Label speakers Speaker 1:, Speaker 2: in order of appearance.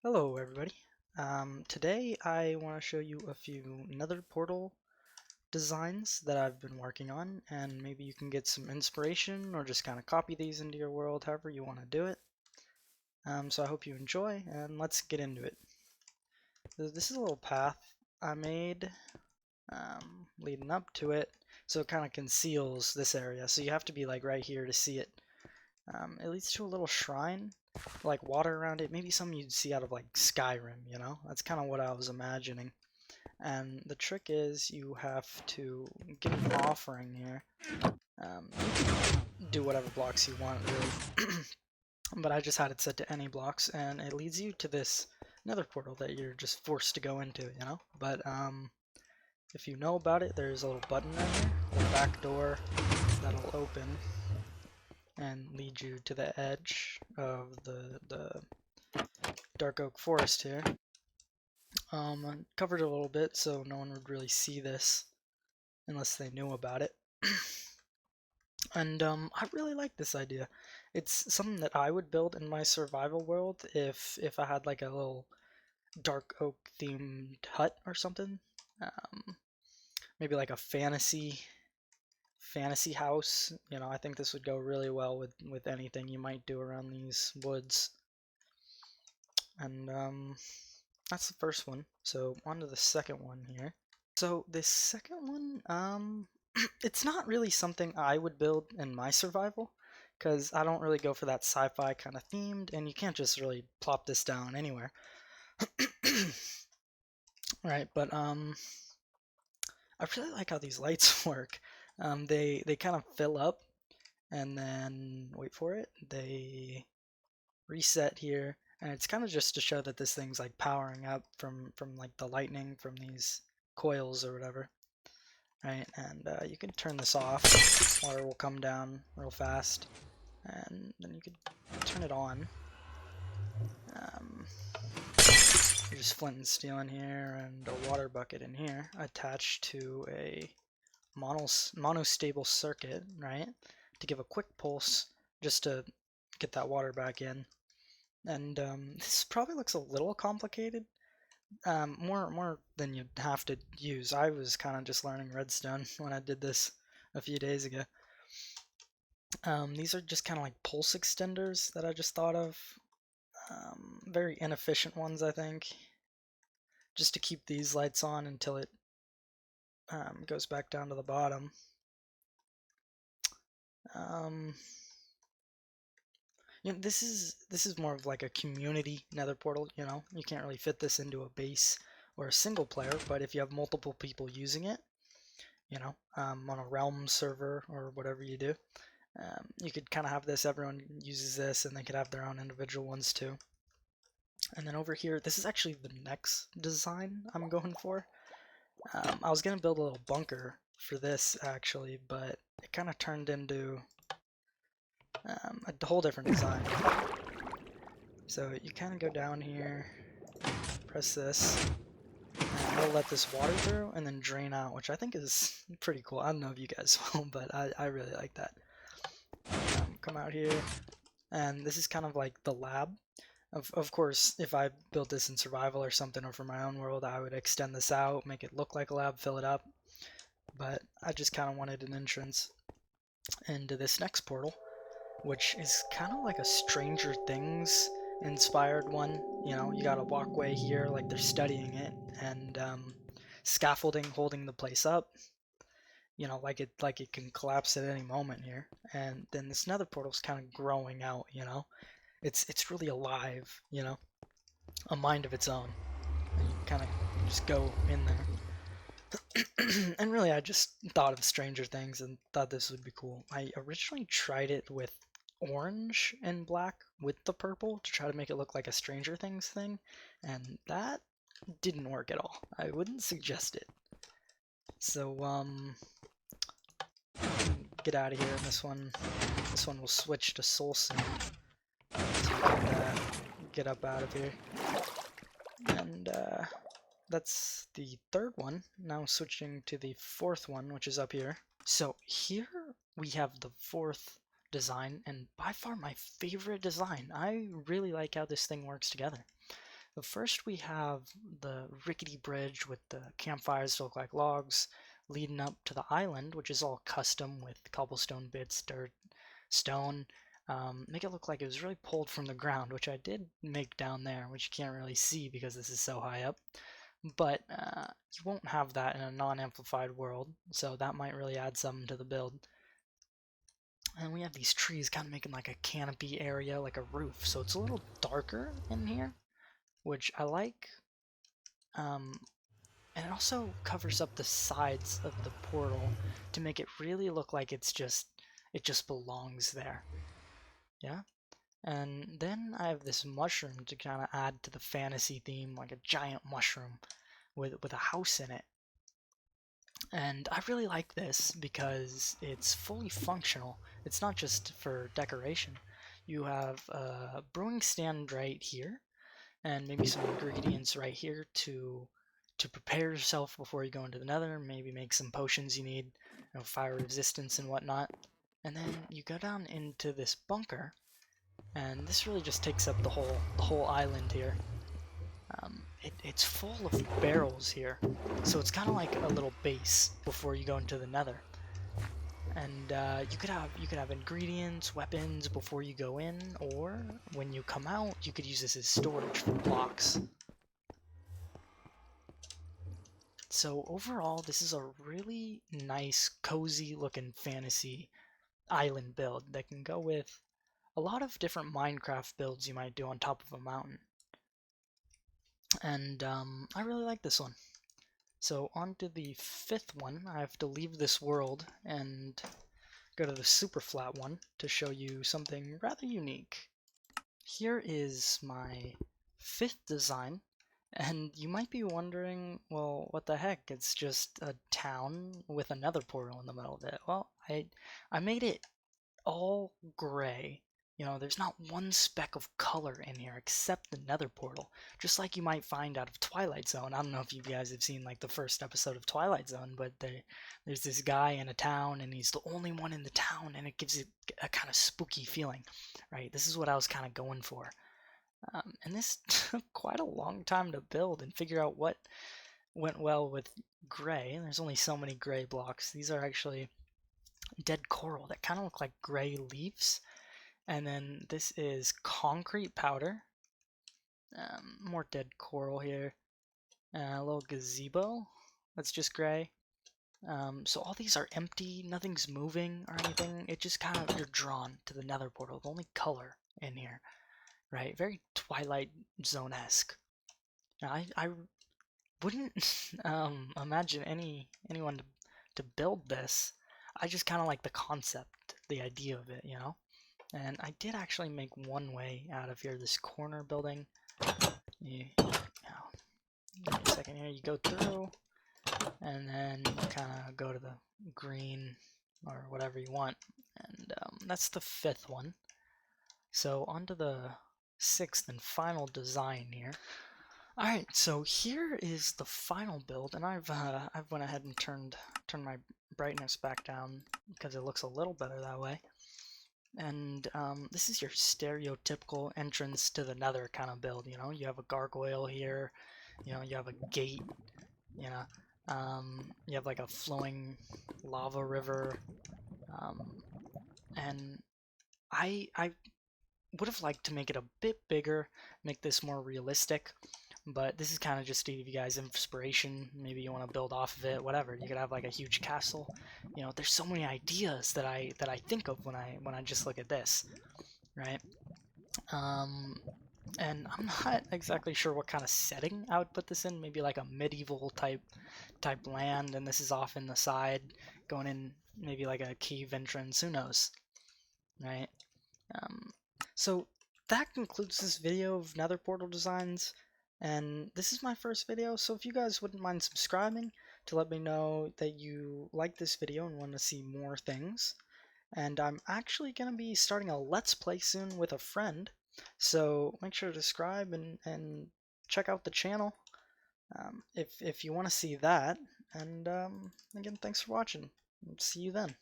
Speaker 1: Hello everybody. Today I want to show you a few Nether portal designs that I've been working on, and maybe you can get some inspiration or just kind of copy these into your world however you want to do it. So I hope you enjoy, and let's get into it. This is a little path I made leading up to it, so it kind of conceals this area, so you have to be like right here to see it. It leads to a little shrine, like water around it, maybe something you'd see out of like Skyrim, you know? That's kind of what I was imagining. And the trick is you have to give an offering here. Do whatever blocks you want, really. But I just had it set to any blocks, and it leads you to this nether portal that you're just forced to go into, you know? But if you know about it, there's a little button right here, a little back door that'll open and lead you to the edge of the dark oak forest here. I covered it a little bit so no one would really see this unless they knew about it. And I really like this idea. It's something that I would build in my survival world if I had like a little dark oak themed hut or something. Maybe like a fantasy house. You know, I think this would go really well with anything you might do around these woods. And that's the first one. So on to the second one here. So this second one, it's not really something I would build in my survival, because I don't really go for that sci-fi kind of themed, and you can't just really plop this down anywhere. Right, but I really like how these lights work. They kind of fill up, and then wait for it, they reset here, and it's kind of just to show that this thing's like powering up from like the lightning from these coils or whatever. Right, and you can turn this off. Water will come down real fast, and then you could turn it on. There's just flint and steel in here, and a water bucket in here, attached to a monostable circuit, right, to give a quick pulse, just to get that water back in. And this probably looks a little complicated, more than you'd have to use. I was kind of just learning redstone when I did this a few days ago. These are just kind of like pulse extenders that I just thought of. Very inefficient ones, I think. Just to keep these lights on until it goes back down to the bottom. You know, this is more of like a community nether portal, you know? You can't really fit this into a base or a single player, but if you have multiple people using it, you know, on a realm server or whatever you do, you could kind of have this, everyone uses this, and they could have their own individual ones too. And then over here, this is actually the next design I'm going for. I was going to build a little bunker for this, actually, but it kind of turned into a whole different design. So you kind of go down here, press this, and it'll let this water through and then drain out, which I think is pretty cool. I don't know if you guys will, but I really like that. Come out here, and this is kind of like the lab. Of course, if I built this in survival or something, or for my own world, I would extend this out, make it look like a lab, fill it up. But I just kind of wanted an entrance into this next portal, which is kind of like a Stranger Things inspired one. You know, you got a walkway here, like they're studying it, and scaffolding holding the place up. You know, like it can collapse at any moment here. And then this nether portal's kind of growing out. You know, it's really alive. You know, a mind of its own. And you kind of just go in there. And really, I just thought of Stranger Things and thought this would be cool. I originally tried it with orange and black with the purple to try to make it look like a Stranger Things thing, and that didn't work at all. I wouldn't suggest it. So, get out of here, and this one will switch to soul soon. So you can get up out of here. And that's the third one. Now switching to the fourth one, which is up here. So here we have the fourth design, and by far my favorite design. I really like how this thing works together. But first we have the rickety bridge with the campfires to look like logs leading up to the island, which is all custom with cobblestone bits, dirt, stone. Make it look like it was really pulled from the ground, which I did make down there, which you can't really see because this is so high up. But you won't have that in a non-amplified world, so that might really add something to the build. And we have these trees kind of making like a canopy area, like a roof, so it's a little darker in here, which I like. And it also covers up the sides of the portal to make it really look like it just belongs there. Yeah? And then I have this mushroom to kind of add to the fantasy theme, like a giant mushroom with a house in it. And I really like this because it's fully functional. It's not just for decoration. You have a brewing stand right here, and maybe some ingredients right here to prepare yourself before you go into the Nether. Maybe make some potions you need, fire resistance and whatnot. And then you go down into this bunker, and this really just takes up the whole island here. It's full of barrels here, so it's kind of like a little base before you go into the Nether. And you could have ingredients, weapons before you go in, or when you come out, you could use this as storage for blocks. So overall, this is a really nice, cozy looking fantasy island build that can go with a lot of different Minecraft builds you might do on top of a mountain. And I really like this one. So on to the fifth one. I have to leave this world and go to the super flat one to show you something rather unique. Here is my fifth design, and you might be wondering, well, what the heck? It's just a town with a nether portal in the middle of it. Well, I made it all gray. There's not one speck of color in here except the nether portal, just like you might find out of Twilight Zone. I don't know if you guys have seen like the first episode of Twilight Zone, but there's this guy in a town and he's the only one in the town, and it gives it a kind of spooky feeling, right? This is what I was kind of going for. And this took quite a long time to build and figure out what went well with gray. There's only so many gray blocks. These are actually dead coral that kind of look like gray leaves. And then this is concrete powder. More dead coral here. A little gazebo that's just gray. So all these are empty, nothing's moving or anything. It just kind of, you're drawn to the nether portal, the only color in here, right? Very Twilight Zone-esque. I wouldn't imagine anyone to build this. I just kind of like the concept, the idea of it, And I did actually make one way out of here, this corner building. Give me a second here, you go through, and then you kind of go to the green, or whatever you want. And that's the fifth one. So on to the sixth and final design here. Alright, so here is the final build, and I've went ahead and turned my brightness back down because it looks a little better that way. And this is your stereotypical entrance to the Nether kind of build. You have a gargoyle here, you have a gate, you have like a flowing lava river, and I would have liked to make it a bit bigger, make this more realistic. But this is kind of just to give you guys inspiration. Maybe you want to build off of it, whatever. You could have like a huge castle. There's so many ideas that I think of when I just look at this, right? And I'm not exactly sure what kind of setting I would put this in. Maybe like a medieval type land, and this is off in the side, going in maybe like a cave entrance. Who knows, right? So that concludes this video of Nether portal designs. And this is my first video, so if you guys wouldn't mind subscribing to let me know that you like this video and want to see more things. And I'm actually going to be starting a Let's Play soon with a friend, so make sure to subscribe and check out the channel if you want to see that. And again, thanks for watching. See you then.